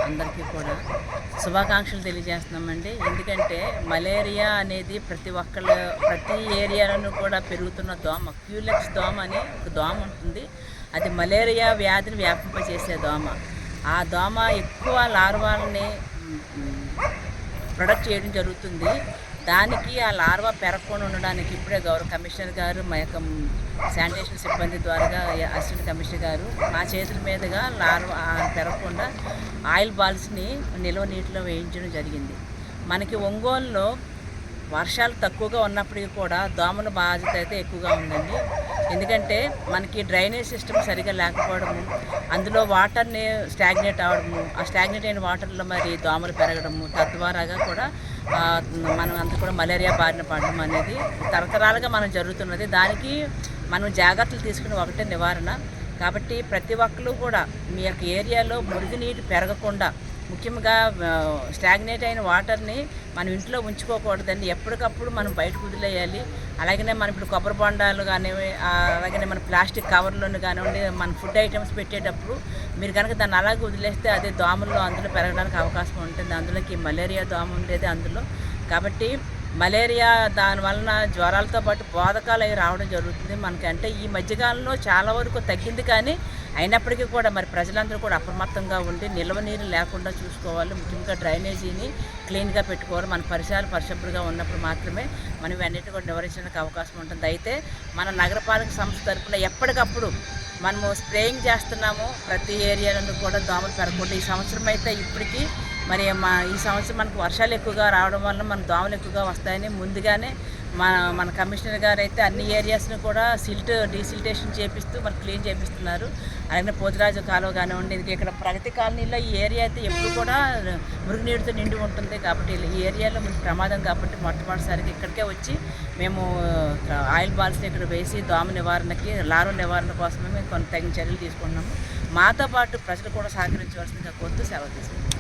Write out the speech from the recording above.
అందరికీ కూడా శుభాకాంక్షలు తెలియజేస్తున్నామండి. ఎందుకంటే మలేరియా అనేది ప్రతి ఏరియాలోనూ కూడా పెరుగుతున్న దోమ, క్యూలెక్స్ దోమ అని ఒక దోమ ఉంటుంది. అది మలేరియా వ్యాధిని వ్యాపింపజేసే దోమ. ఆ దోమ ఎక్కువ లార్వాలని ప్రొడక్ట్ చేయడం జరుగుతుంది. దానికి ఆ లార్వా పెరగకుండా ఉండడానికి ఇప్పుడే గౌరవ కమిషనర్ గారు మా యొక్క శానిటేషన్ సిబ్బంది ద్వారా అసిస్టెంట్ కమిషనర్ గారు మా చేతుల మీదుగా లార్వా పెరగకుండా ఆయిల్ బాల్స్ని నిల్వ నీటిలో వేయించడం జరిగింది. మనకి ఒంగోలులో వర్షాలు తక్కువగా ఉన్నప్పటికీ కూడా దోమల బాధ్యత అయితే ఎక్కువగా ఉందండి. ఎందుకంటే మనకి డ్రైనేజ్ సిస్టమ్ సరిగా లేకపోవడము, అందులో వాటర్ని స్టాగ్నేట్ అవ్వడము, ఆ స్టాగ్నేట్ అయిన వాటర్లో మరి దోమలు పెరగడము, తద్వారాగా కూడా మనం అంతా కూడా మలేరియా బారిన పడడం అనేది తరతరాలుగా మనం జరుగుతున్నది. దానికి మనం జాగ్రత్తలు తీసుకుని ఒకటే నివారణ. కాబట్టి ప్రతి ఒక్కరు కూడా మీ యొక్క ఏరియాలో మురుగునీరు పెరగకుండా, ముఖ్యంగా స్టాగ్నేట్ అయిన వాటర్ని మనం ఇంట్లో ఉంచుకోకూడదండి. ఎప్పటికప్పుడు మనం బయటకు వదిలేయాలి. అలాగనే మనం ఇప్పుడు కొబ్బరి బొండాలు కానివ్వండి, అలాగనే మన ప్లాస్టిక్ కవర్లను కానివ్వండి, మన ఫుడ్ ఐటమ్స్ పెట్టేటప్పుడు మీరు కనుక దాన్ని అలాగే వదిలేస్తే అదే దోమలు అందులో పెరగడానికి అవకాశం ఉంటుంది. అందులోకి మలేరియా దోమ ఉండేది అందులో. కాబట్టి మలేరియా దానివలన జ్వరాలతో పాటు బోధకాలు అవి రావడం జరుగుతుంది మనకి. అంటే ఈ మధ్యకాలంలో చాలా వరకు తగ్గింది, కానీ అయినప్పటికీ కూడా మరి ప్రజలందరూ కూడా అప్రమత్తంగా ఉండి నిల్వ నీరు లేకుండా చూసుకోవాలి. ముఖ్యంగా డ్రైనేజీని క్లీన్గా పెట్టుకోవాలి. మన పరిసరాలు పరిశుభ్రంగా ఉన్నప్పుడు మాత్రమే మనం ఇవన్నిటి కూడా నివారించడానికి అవకాశం ఉంటుంది. అయితే మన నగరపాలక సంస్థ తరఫున ఎప్పటికప్పుడు మనము స్ప్రేయింగ్ చేస్తున్నాము. ప్రతి ఏరియాలను కూడా దోమలు పెరగకుండా. ఈ సంవత్సరం అయితే ఇప్పటికీ మరి ఈ సంవత్సరం మనకు వర్షాలు ఎక్కువగా రావడం వల్ల మన దోమలు ఎక్కువగా వస్తాయని ముందుగానే మన కమిషనర్ గారు అయితే అన్ని ఏరియాస్ను కూడా డీసిల్టేషన్ చేపిస్తూ మనకు క్లీన్ చేపిస్తున్నారు. అలాగే పోతురాజు కాలువ కానివ్వండి, ఇక్కడ ప్రగతి కాలనీలో ఈ ఏరియా అయితే ఎప్పుడు కూడా మురుగునీటితో నిండి ఉంటుంది. కాబట్టి ఈ ఏరియాలో మనకు ప్రమాదం కాబట్టి మొట్టమొదటిసారిగా ఇక్కడికే వచ్చి మేము ఆయిల్ బాల్స్ని ఇక్కడ వేసి దోమ నివారణకి, లార్వా నివారణ కోసమే మేము కొన్ని తగిన చర్యలు తీసుకుంటున్నాము. మాతో పాటు ప్రజలు కూడా సహకరించవలసిందిగా కోరుతూ సెలవు తీసుకుంటాం.